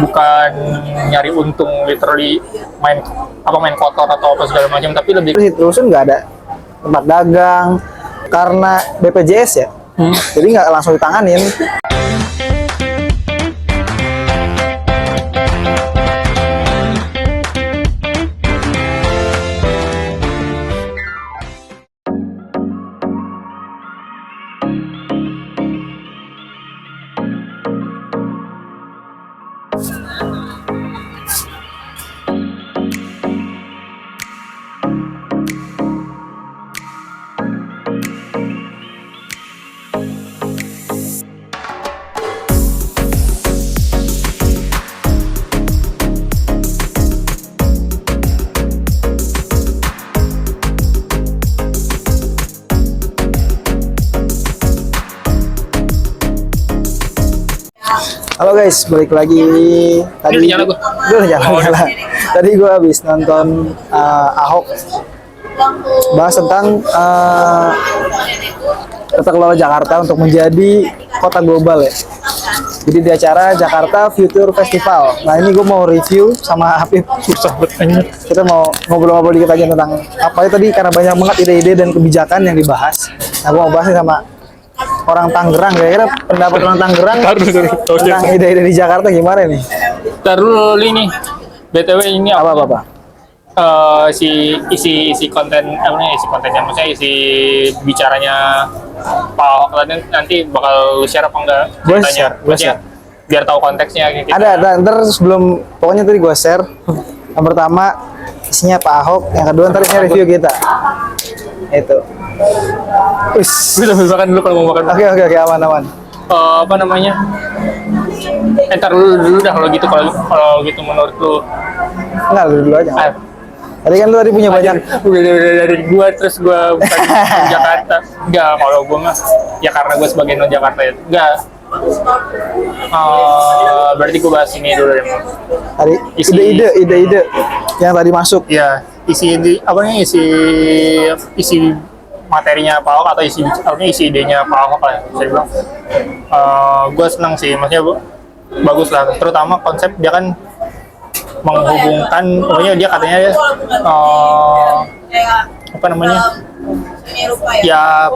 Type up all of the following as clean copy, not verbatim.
bukan nyari untung literally main kotor atau apa segala macam, tapi lebih Terus di rusun nggak ada tempat dagang karena BPJS ya, jadi nggak langsung ditanganin. Halo guys, balik lagi. Tadi nyala gua. Udah nyala. Tadi gue habis nonton Ahok bahas tentang tata kelola Jakarta untuk menjadi kota global ya. Jadi di acara Jakarta Future Festival. Nah ini gue mau review sama Habib. susah banget. Kita mau ngobrol-ngobrol dikit aja tentang apa ya tadi, karena banyak banget ide-ide dan kebijakan yang dibahas. Nah gue mau bahas sama orang Tangerang, kira-kira pendapat orang Tangerang tentang ide-ide di Jakarta gimana nih? Taruh ini BTW ini Apa? isi konten isi kontennya, maksudnya isi bicaranya Pak Ahok nanti bakal lu share apa enggak Gue ceritanya? share. Maksudnya biar tahu konteksnya gitu. Ada, ntar sebelum, pokoknya tadi gue share. Yang pertama isinya Pak Ahok, yang kedua ntar isinya review kita. Itu. Bisa makan dulu kalau mau makan. Oke, aman. Apa namanya? Ntar dulu dah kalau gitu menurut lu. Enggak, dulu aja. Ah, Tadi kan lu tadi punya banyak. udah dari gua terus gua bukan di Jakarta. Enggak, kalau gua mah ya karena gua sebagai non Jakarta ya. Enggak. Berarti gua bahas ini dulu deh. Tadi ide-ide yang tadi masuk. Ya, isi materinya Pak Ahok atau isi idenya Pak Ahok lah, saya bilang. Gue senang sih, maksudnya bagus lah, terutama konsep dia kan menghubungkan, pokoknya dia katanya ya, apa namanya, ya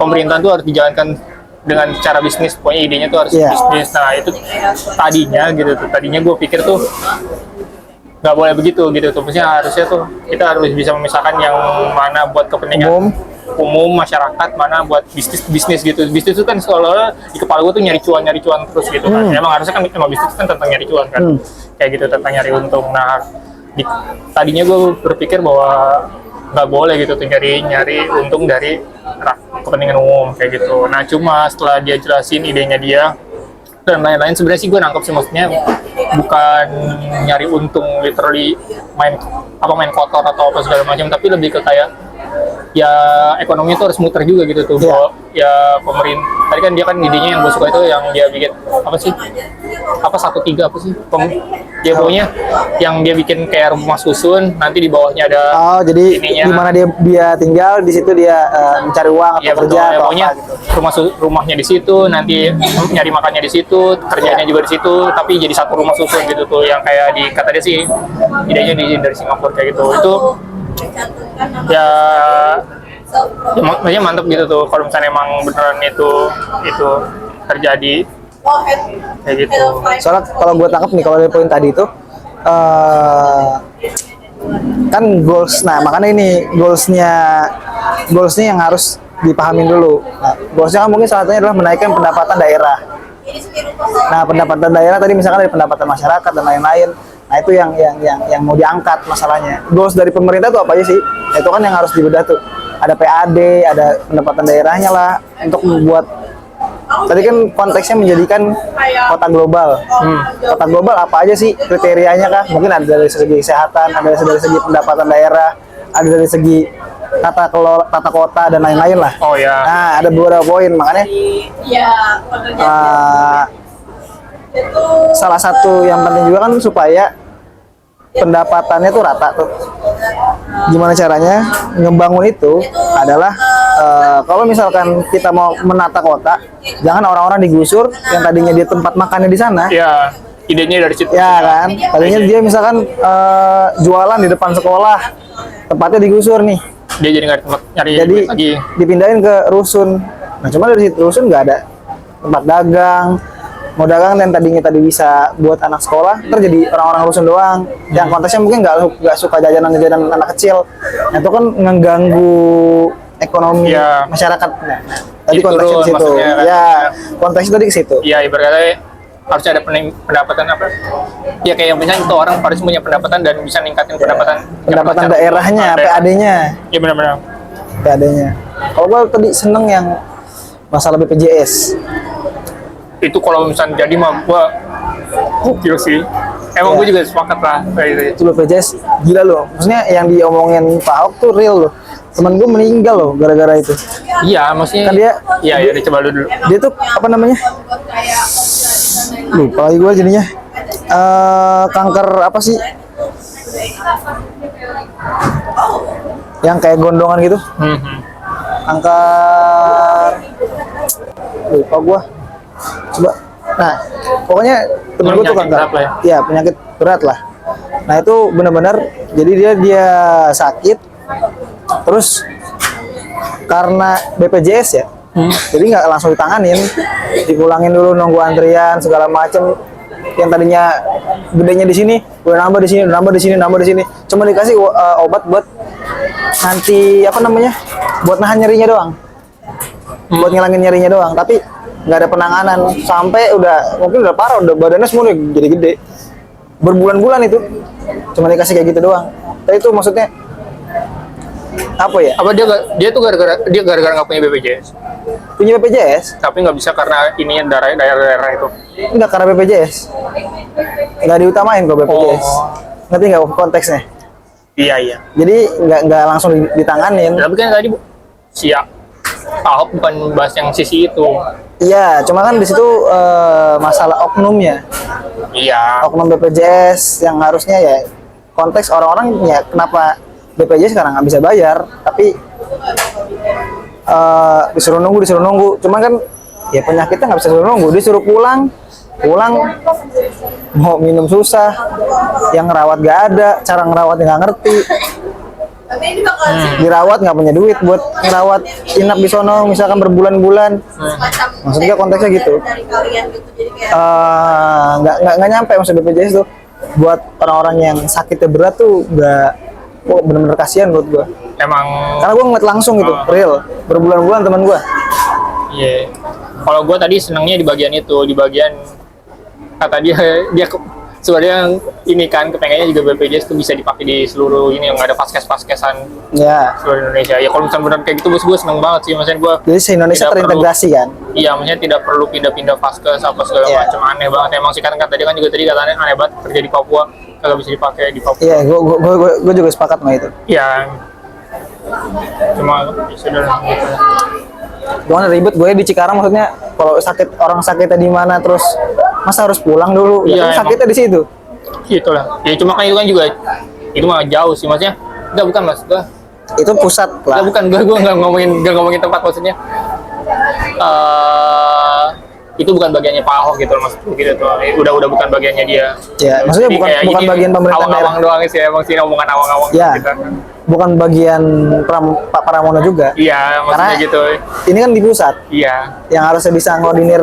pemerintahan tuh harus dijalankan dengan cara bisnis, pokoknya idenya tuh harus bisnis. Nah itu tadinya gue pikir tuh nggak boleh begitu gitu tuh, maksudnya harusnya tuh kita harus bisa memisahkan yang mana buat kepentingan umum masyarakat, mana buat bisnis gitu. Bisnis itu kan seolah-olah di kepala gue tuh nyari cuan terus gitu kan. Emang harusnya kan bisnis kan tentang nyari cuan kan, kayak gitu, tentang nyari untung. Nah tadinya gue berpikir bahwa nggak boleh gitu tuh nyari untung dari kepentingan umum kayak gitu. Nah cuma setelah dia jelasin idenya dia dan lain-lain, sebenarnya sih gue nangkep sih, maksudnya bukan nyari untung literally main kotor atau apa segala macam, tapi lebih ke kayak ya ekonomi itu harus muter juga gitu tuh. Bahwa ya pemerintah tadi kan dia kan idenya yang gue suka itu yang dia bikin apa sih 1-3 apa sih dia pokoknya yang dia bikin kayak rumah susun, nanti di bawahnya ada jadi ininya, di mana dia tinggal, di situ dia mencari uang atau kerja ya, atau pokoknya apa gitu. rumahnya di situ, nanti nyari makannya di situ, kerjanya juga di situ, tapi jadi satu rumah susun gitu tuh, yang kayak kata dia sih idenya dari Singapura kayak gitu. Itu ya maksudnya mantep gitu tuh kalau misalnya emang beneran itu terjadi kayak gitu. Soalnya kalau gue tangkap nih, kalau dari poin tadi itu kan goals. Nah makanya ini goalsnya yang harus dipahamin dulu. Nah, goalsnya kan mungkin salah satunya adalah menaikkan pendapatan daerah. Nah pendapatan daerah tadi misalkan dari pendapatan masyarakat dan lain-lain. Nah itu yang mau diangkat masalahnya. Goals dari pemerintah tuh apa aja sih? Nah, itu kan yang harus dibedah tuh. Ada PAD, ada pendapatan daerahnya lah untuk membuat. Tadi kan konteksnya menjadikan kota global. Kota global apa aja sih kriterianya kah? Mungkin ada dari segi kesehatan, ada dari segi pendapatan daerah, ada dari segi tata kota dan lain-lain lah. Oh ya. Nah ada beberapa poin, makanya salah satu yang penting juga kan supaya pendapatannya tuh rata tuh. Gimana caranya ngebangun itu adalah kalau misalkan kita mau menata kota, jangan orang-orang digusur yang tadinya dia tempat makannya di sana. Iya. idenya dari situ. Ya kan, tadinya dia misalkan jualan di depan sekolah, tempatnya digusur nih, Dia jadi nggak ada tempat nyari jadi duit lagi. dipindahin ke rusun. Nah cuma dari situ rusun nggak ada tempat dagang, mau dagang dan tadinya tadi bisa buat anak sekolah, ntar jadi orang-orang rusun doang. Yang konteksnya mungkin nggak suka jajanan-jajanan anak kecil, nah, itu kan mengganggu ekonomi Ya. masyarakat. Nah, tadi Jadi konteksnya turun ke situ. maksudnya kan. Ya, konteksnya tadi ke situ. Ya ibaratnya harusnya ada pendapatan apa? Ya kayak misalnya itu orang harus punya pendapatan dan bisa ningkatin Pendapatan daerahnya, PAD-nya. Iya benar-benar. PAD-nya. Kalau gua tadi seneng yang masalah BPJS. Itu kalau misalnya jadi mah gua gokil sih. Emang Ya. gua juga sepakat lah kayak gitu. Itu BPJS gila loh. Maksudnya yang diomongin Pak Ahok tuh real loh. Temen gue meninggal loh gara-gara itu. Iya, maksudnya Kan dia- iya dicoba dulu. Dia tuh apa namanya? Lupa lagi gue jadinya. Kanker apa sih? Yang kayak gondongan gitu. Kanker. Lupa gue. Coba. Nah, pokoknya temen gue tuh Penyakit kanker. berat lah ya. Iya, penyakit berat lah. Nah itu benar-benar jadi dia sakit, terus karena BPJS ya, jadi nggak langsung ditanganin, dipulangin dulu nunggu antrian segala macem. Yang tadinya gedenya di sini, udah nambah di sini, nambah di sini, nambah di sini. Cuma dikasih obat buat nanti apa namanya, buat nahan nyerinya doang, buat ngilangin nyerinya doang. Tapi nggak ada penanganan sampai mungkin udah parah, udah badannya semua udah jadi gede. Berbulan-bulan itu cuma dikasih kayak gitu doang. Tapi itu maksudnya apa ya? Apa dia tuh gara-gara nggak punya BPJS, Punya BPJS? tapi nggak bisa karena ininya daerah itu. Enggak, karena BPJS nggak diutamain kok BPJS. Oh. Ngerti nggak konteksnya? Iya. Jadi nggak langsung ditanganin. Tapi kan tadi siap Ahok bukan bahas yang sisi itu. Iya, cuma kan di situ masalah oknumnya, Iya. oknum BPJS yang harusnya ya konteks orang-orang ya kenapa BPJS sekarang nggak bisa bayar, tapi disuruh nunggu. Cuman kan ya penyakitnya nggak bisa disuruh nunggu, disuruh pulang mau minum susah, yang ngerawat gak ada, cara ngerawatnya nggak ngerti, dirawat nggak punya duit buat ngerawat, inap di sono misalkan berbulan-bulan. Maksudnya konteksnya gitu. Nggak nyampe maksud BPJS tuh buat orang-orang yang sakitnya berat tuh bener-bener kasihan buat gua. Emang Karena gua ngeliat langsung gitu, real, berbulan-bulan teman gua. iya. Kalau gue tadi senangnya di bagian itu, di bagian kata dia sebenarnya ini kan kepengennya juga BPJS itu bisa dipakai di seluruh ini yang ada paskesan Ya. seluruh Indonesia. Ya kalau misalnya benar kayak gitu, bos gue seneng banget sih. Maksudnya gue Jadi se-Indonesia tidak terintegrasi kan. iya, maksudnya tidak perlu pindah-pindah paskes apa segala Iya. macam. Aneh banget emang sih kan tadi katanya aneh banget kerja di Papua kagak bisa dipakai di Papua. Iya, gua juga sepakat sama itu. Iya. Cuma ya sudah lah, gitu. Cuman ribet gue di Cikarang, maksudnya kalau orang sakitnya di mana terus masa harus pulang dulu? Iya, Ya, kan emang. sakitnya di situ. Gitu lah. Ya cuma kan itu kan juga itu mah jauh sih maksudnya. Enggak, bukan mas. Itu pusat Enggak, lah. bukan, gue nggak ngomongin tempat maksudnya. Itu bukan bagiannya Pak Ahok gitu loh, maksud gue gitu tuh. Udah bukan bagiannya dia. Ya, maksudnya Jadi bukan kayak ini bagian pemerintah awang-awang doang sih, emang sih omongan awang-awang Ya. gitu. Bukan bagian Pak Pramono juga. Iya, maksudnya Karena gitu. ini kan di pusat Iya. yang harusnya bisa ngodinir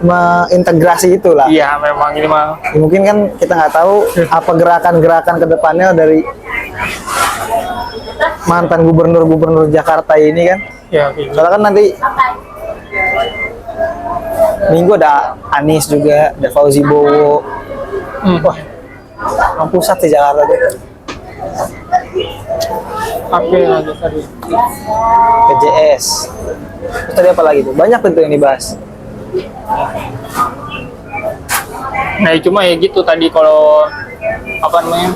mengintegrasi itulah. Iya, memang ini mah. Ya, mungkin kan kita nggak tahu apa gerakan-gerakan kedepannya dari mantan gubernur Jakarta ini kan. Ya, gitu. Soalnya kan nanti minggu ada Anies juga, ada Fauzi Bowo. Wah, emang pusat di Jakarta tuh. Oke, lanjut tadi. PJS. Terus tadi apa lagi tuh? Banyak tuh yang dibahas. Nah, cuma ya gitu tadi kalau apa namanya?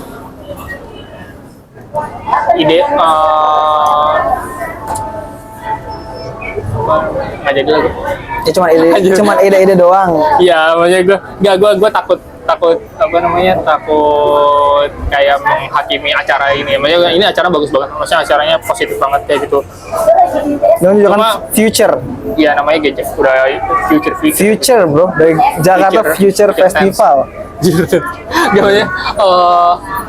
Ide nggak jadi lagi. Ya cuman ide-ide doang. Iya, maksudnya gue takut takut apa namanya, takut kayak menghakimi acara ini. Maksudnya ini acara bagus banget, maksudnya acaranya positif banget kayak gitu. Dan juga kan Cuma- Future. Iya namanya gadget, udah future. Future bro, dari Jakarta Future Tense. Festival. Gimana?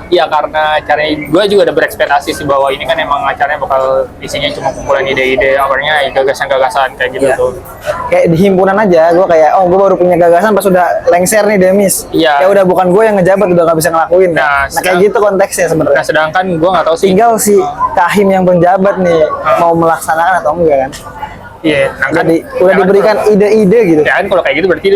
Ya karena acaranya gue juga udah berekspektasi sih bahwa ini kan emang acaranya bakal isinya cuma kumpulan ide-ide, apanya gagasan-gagasan kayak gitu Iya. tuh. Kayak di himpunan aja, gue kayak, oh gue baru punya gagasan pas udah lengser nih Demis. Iya. Ya udah bukan gue yang ngejabat, udah nggak bisa ngelakuin. Nah, Nah kayak gitu konteksnya Nah sebenarnya. sedangkan gue nggak tahu sih. Tinggal si Kahim yang penjabat nih mau melaksanakan atau enggak kan. Iya. Nah, kan, Jadi udah ya kan diberikan kalau- ide-ide gitu. Ya kan kalau kayak gitu berarti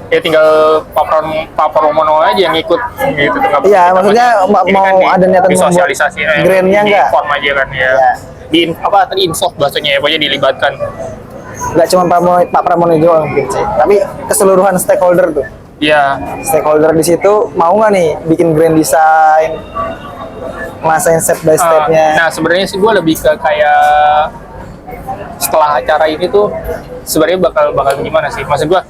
ya tinggal Pak Pramono aja yang ikut gitu. Nggak Iya, perlu maksudnya ini mau kan ada niatan membuat disosialisasi, grandnya di nggak? form aja kan ya. Iya. Di apa tadi involve bahasanya ya, pokoknya dilibatkan. Nggak cuma Pak Pramono doang mungkin sih, tapi keseluruhan stakeholder tuh. Iya. Stakeholder di situ mau nggak nih bikin grand design, ngerasain step by stepnya. Nah sebenarnya sih gue lebih ke kayak setelah acara ini tuh sebenarnya bakal gimana sih? Maksud gue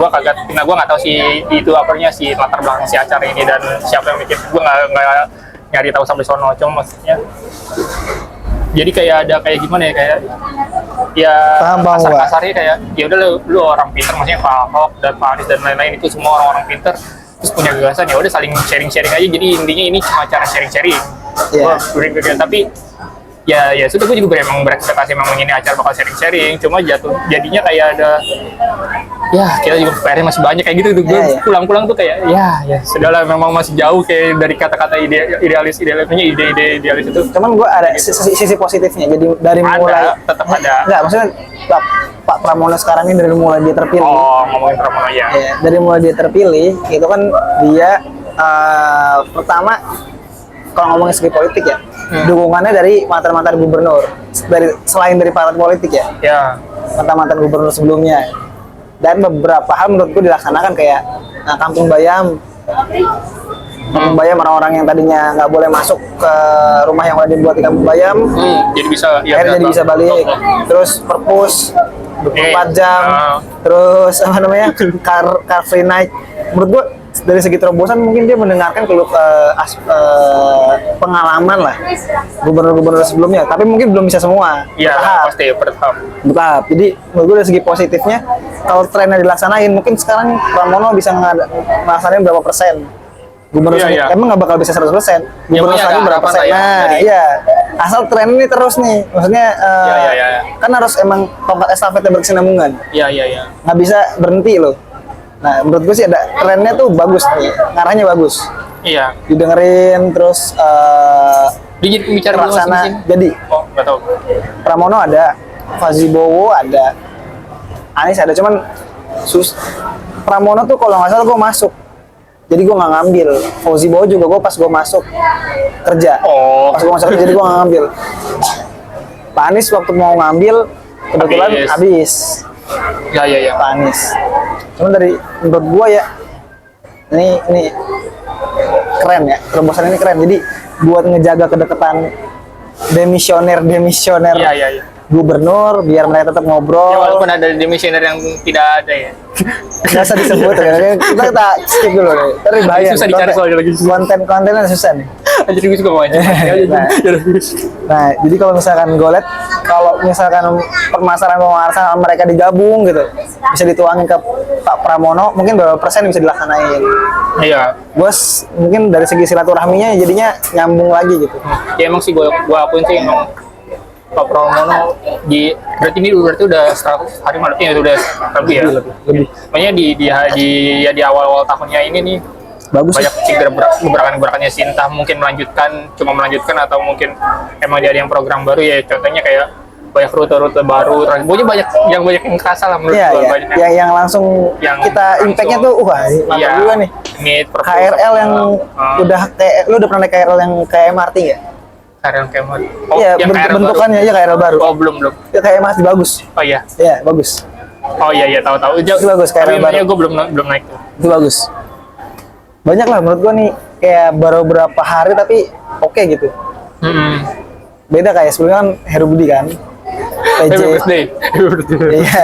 kagak, nah gue nggak tahu sih itu apanya si latar belakang si acara ini dan siapa yang bikin. Gue nggak nyari tahu sampai sono, cuma maksudnya jadi kayak ada kayak gimana ya, kayak ya Paham, Pak. kasarnya kayak ya udah lu orang pinter, maksudnya Pak Ahok dan Pak Anies dan lain-lain itu semua orang-orang pinter terus punya gagasan, ya udah saling sharing-sharing aja. Jadi intinya ini cuma cara sharing-sharing. Iya. Tapi ya sudah, gue juga emang berekspektasi memang ini acara bakal sharing-sharing, cuma jadinya kayak ada ya kita juga PR-nya masih banyak kayak gitu tuh. Gue Iya. pulang-pulang tuh kayak ya sudahlah, memang masih jauh kayak dari kata-kata idealis ide-ide itu. Cuman gue ada sisi positifnya. Jadi dari mulai Tetap ada. Enggak, maksudnya Pak Pramono sekarang ini dari mulai dia terpilih. Oh, ngomongin Pramono ya. Ya, dari mulai dia terpilih, itu kan dia pertama kalau ngomongin segi politik ya, dukungannya dari mantan-mantan gubernur, selain dari partai politik ya, Ya. mantan-mantan gubernur sebelumnya. Dan beberapa hal menurutku dilaksanakan kayak Kampung Bayam. Kampung Bayam, orang-orang yang tadinya nggak boleh masuk ke rumah yang udah dibuat di Kampung Bayam, Jadi bisa ya. akhirnya jadi bisa balik. Terus perpus 24 jam, terus apa namanya, car free night. Menurut gua dari segi terobosan mungkin dia mendengarkan pengalaman lah gubernur-gubernur sebelumnya, tapi mungkin belum bisa semua. Iya, Bertahap. pasti bertahap. Bertahap. Jadi menurut gue dari segi positifnya, kalau trennya dilaksanain, mungkin sekarang Pramono bisa ngelaksanain berapa persen. Gubernur Iya, sendiri, iya. emang nggak bakal bisa 100%. Gubernur pokoknya lagi ada berapa harapan persen? lah ya, Nah, dari- iya. Asal tren ini terus nih, maksudnya Iya. kan harus emang tongkat estafetnya berkesinambungan, Iya. nggak bisa berhenti loh. Nah, menurut gue sih ada trennya tuh bagus nih, ngarahnya bagus. Iya. Didengerin terus Dia jadi pembicara dulu terlaksana. masing-masing. Jadi Oh, nggak tahu. Pramono ada, Fazibowo ada, Anies ada, cuman Pramono tuh kalau nggak salah gue masuk, jadi gue nggak ngambil. Fazibowo juga gue pas gue masuk kerja, Oh. pas gue masuk kerja jadi gue nggak ngambil. Pak Anies waktu mau ngambil kebetulan habis Ya. Pak Anies. Cuman dari menurut gue ya, ini keren ya, terobosan ini keren. Jadi buat ngejaga kedekatan demisioner Iya. gubernur, biar mereka tetap Ya, ngobrol. walaupun ada demisioner yang tidak ada ya. Nggak usah disebut ya. Kita skip dulu nih. Ntar bahaya. Susah dicari soalnya lagi. Kontennya susah nih. Jadi gue juga mau aja. Nah, jadi kalau misalkan gue liat, kalau misalkan permasalahan mereka digabung gitu, bisa dituangin ke Pak Pramono, mungkin berapa persen bisa dilaksanain. Iya. Bos, mungkin dari segi silaturahminya jadinya nyambung lagi gitu. Ya emang sih gue akuin sih emang Pak Pramono berarti udah 100 hari mana? Ya udah lebih ya. Lebih. Makanya di awal-awal tahunnya ini nih Bagus. banyak sih gebrakan-gebrakannya sih, entah mungkin cuma melanjutkan atau mungkin emang dia ada yang program baru ya, contohnya kayak banyak rute-rute baru, pokoknya banyak yang kerasa lah menurut Iya, gue. iya. Banyak Yang langsung yang kita langsung- impact-nya tuh, wah, mantap juga nih. Ini KRL yang udah kayak, lu udah pernah naik KRL yang kayak MRT ya? KRL Kemot. Iya, yang KRL baru. bentukannya aja KRL baru. Oh, belum. Ya kayak MRT bagus. Oh iya. Iya, bagus. Oh iya, tahu. Itu bagus, KRL Tapi baru. makanya gue belum naik tuh. Itu bagus. Banyak lah menurut gua nih, kayak baru berapa hari tapi oke gitu. Beda kayak sebelumnya kan Heru Budi kan. Happy PJ. birthday. Iya.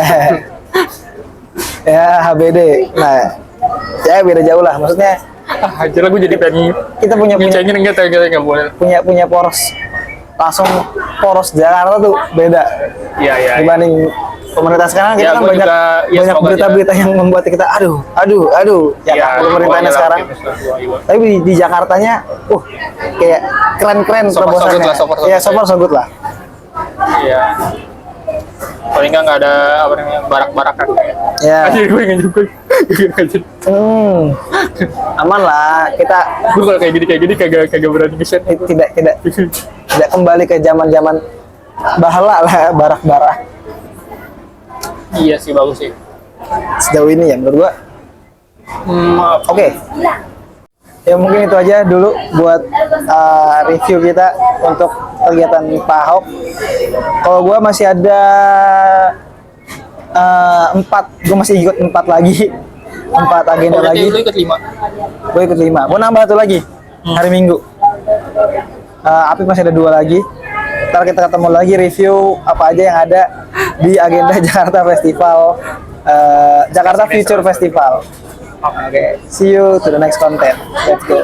Ya, HBD. Nah, Ya beda jauh lah, maksudnya Anjir lah gue jadi pengen kita punya ngecengin enggak boleh. punya poros, langsung poros Jakarta tuh beda Iya iya. dibanding pemerintah sekarang. Kita Ya, kan gua banyak juga, ya, banyak semoga berita-berita yang membuat kita aduh ya Iya, kan, pemerintahnya pokoknya sekarang. lah, Tapi di Jakartanya kayak keren-keren So far so good terobosannya. lah, so far so Ya good. so far so good lah. Iya. Paling nggak ada apa namanya barak-barakan. Ya. Aja gue ingat juga. Aman lah, kita Gue kalau kayak gini kagak berani nge-share. tidak kembali ke zaman-zaman bahala lah, barak-barak. Iya sih, bagus sih. Sejauh ini ya menurut gua. Oke. Ya mungkin itu aja dulu buat review kita untuk kegiatan Pak Ahok. Kalau gua masih ada 4, gua masih ikut 4 lagi. 4 agenda lagi. Lu ikut 5. Gue ikut 5. Gue nambah 1 lagi hari Minggu. Apip masih ada 2 lagi. Ntar kita ketemu lagi review apa aja yang ada di agenda Jakarta Festival, Jakarta Future Festival. Oke, see you to the next content. Let's go.